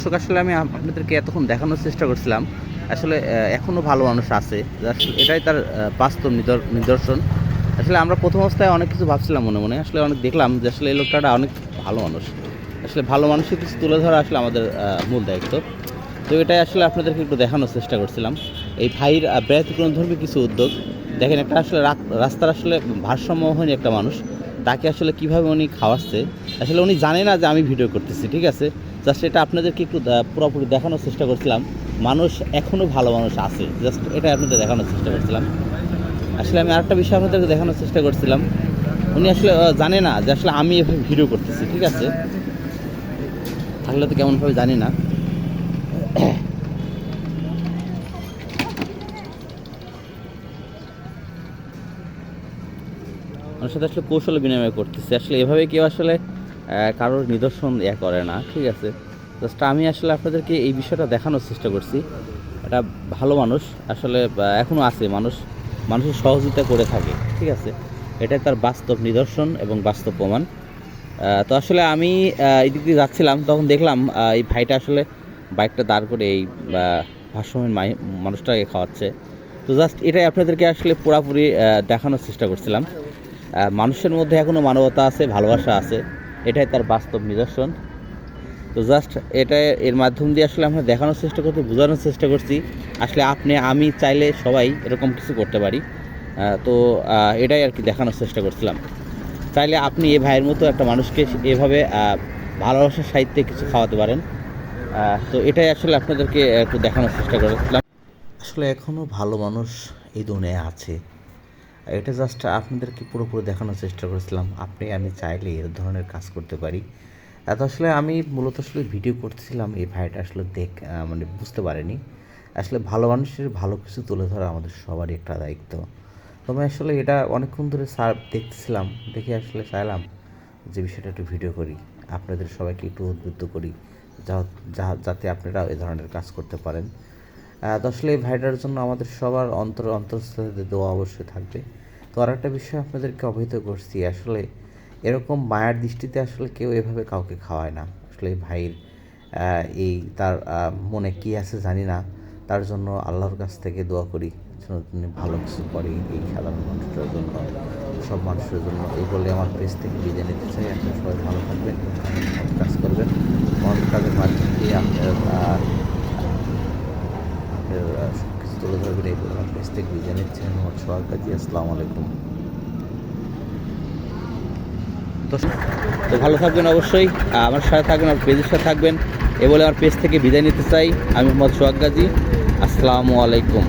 দর্শক, আসলে আমি আপনাদেরকে এতক্ষণ দেখানোর চেষ্টা করছিলাম আসলে এখনও ভালো মানুষ আছে। এটাই তার বাস্তব নিদর্শন। আসলে আমরা প্রথম অবস্থায় অনেক কিছু ভাবছিলাম মনে মনে, আসলে অনেক দেখলাম যে আসলে এই লোকটা অনেক ভালো মানুষ। আসলে ভালো মানুষের কিছু তুলে ধরা আসলে আমাদের মূল দায়িত্ব। তো এটাই আসলে আপনাদেরকে একটু দেখানোর চেষ্টা করছিলাম। এই ভাইয়ের ব্যতিক্রমধর্মী কিছু উদ্যোগ দেখেন। একটা আসলে রাস্তার আসলে ভারসাম্যহীন একটা মানুষ, তাকে আসলে কিভাবে উনি খাওয়াচ্ছে। আসলে উনি জানে না যে আমি ভিডিও করতেছি, ঠিক আছে। জাস্ট এটা আপনাদেরকে একটু পুরোপুরি দেখানোর চেষ্টা করছিলাম। মানুষ এখনও ভালো মানুষ আছে, জাস্ট এটা আপনাদের দেখানোর চেষ্টা করছিলাম। আসলে আমি আরেকটা বিষয় আপনাদেরকে দেখানোর চেষ্টা করছিলাম। উনি আসলে জানে না যে আসলে আমি এভাবে ভিডিও করতেছি, ঠিক আছে। থাকলে তো কেমনভাবে জানি না। আমার সাথে আসলে কৌশল বিনিময় করতেছে। আসলে এভাবে কেউ আসলে কারোর নিদর্শন করে না, ঠিক আছে। জাস্ট আমি আসলে আপনাদেরকে এই বিষয়টা দেখানোর চেষ্টা করছি। এটা ভালো মানুষ আসলে এখনও আছে, মানুষের সহযোগিতা করে থাকে, ঠিক আছে। এটাই তার বাস্তব নিদর্শন এবং বাস্তব প্রমাণ। তো আসলে আমি এই দিক দিয়ে যাচ্ছিলাম, তখন দেখলাম এই ভাইটা আসলে বাইকটা দাঁড় করে এই ভারসাম্যহীন মানুষটাকে খাওয়াচ্ছে। তো জাস্ট এটাই আপনাদেরকে আসলে পুরোপুরি দেখানোর চেষ্টা করছিলাম। মানুষের মধ্যে এখনও মানবতা আছে, ভালোবাসা আছে, এটাই তার বাস্তব নিদর্শন। তো জাস্ট এটা এর মাধ্যম দিয়ে আসলে আমরা দেখানোর চেষ্টা করছি, বোঝানোর চেষ্টা করছি আসলে আমি চাইলে সবাই এরকম কিছু করতে পারি। তো এটাই আর কি দেখানোর চেষ্টা করছিলাম। চাইলে আপনি এই ভাইয়ের মতো একটা মানুষকে এভাবে ভালোবাসার সাহিত্যে কিছু খাওয়াতে পারেন। তো এটাই আসলে আপনাদেরকে একটু দেখানোর চেষ্টা করেছিলাম। আসলে এখনও ভালো মানুষ এই দুনিয়ায় আছে, এটা জাস্ট আপনাদেরকে পুরোপুরি দেখানোর চেষ্টা করেছিলাম। আমি চাইলে এর ধরনের কাজ করতে পারি। এত আসলে আমি মূলত আসলে ভিডিও করতেছিলাম, এই ভাইটা আসলে মানে বুঝতে পারেনি। আসলে ভালো মানুষের ভালো কিছু তুলে ধরা আমাদের সবারই একটা দায়িত্ব। তবে আসলে এটা অনেকক্ষণ ধরে দেখতেছিলাম, দেখে আসলে চাইলাম যে বিষয়টা একটু ভিডিও করি, আপনাদের সবাইকে একটু উদ্বুদ্ধ করি, যাতে আপনারা এই ধরনের কাজ করতে পারেন। তো আসলে এই ভাইটার জন্য আমাদের সবার অন্তঃস্থলে দোয়া অবশ্যই থাকবে। তো আর একটা বিষয় আপনাদেরকে অবহিত করছি, আসলে এরকম মায়ার দৃষ্টিতে আসলে কেউ এভাবে কাউকে খাওয়ায় না। আসলে এই ভাইয়ের তার মনে কী আছে জানি না, তার জন্য আল্লাহর কাছ থেকে দোয়া করি যেন তিনি ভালো কিছু করে এই সাধারণ মানুষটার জন্য, সব মানুষের জন্য। এই বলে আমার পেজ থেকে বিদায় নিতে চাই। আপনারা সবাই ভালো থাকবেন, কাজ করবেন, মহৎ কাজের মাধ্যম দিয়ে আপনার সব কিছু তুলে ধরবেন। এই বলে আমার পেজ থেকে বিদায় নিচ্ছেন মোহাম্মদ সোহাগ গাজী। আসসালামু আলাইকুম। তো ভালো থাকবেন অবশ্যই, আমার সাথে থাকবেন, আমার পেজের সাথে থাকবেন। এ বলে আমার পেজ থেকে বিদায় নিতে চাই। আমি মোহাম্মদ সোহাগ গাজী। আসসালামু আলাইকুম।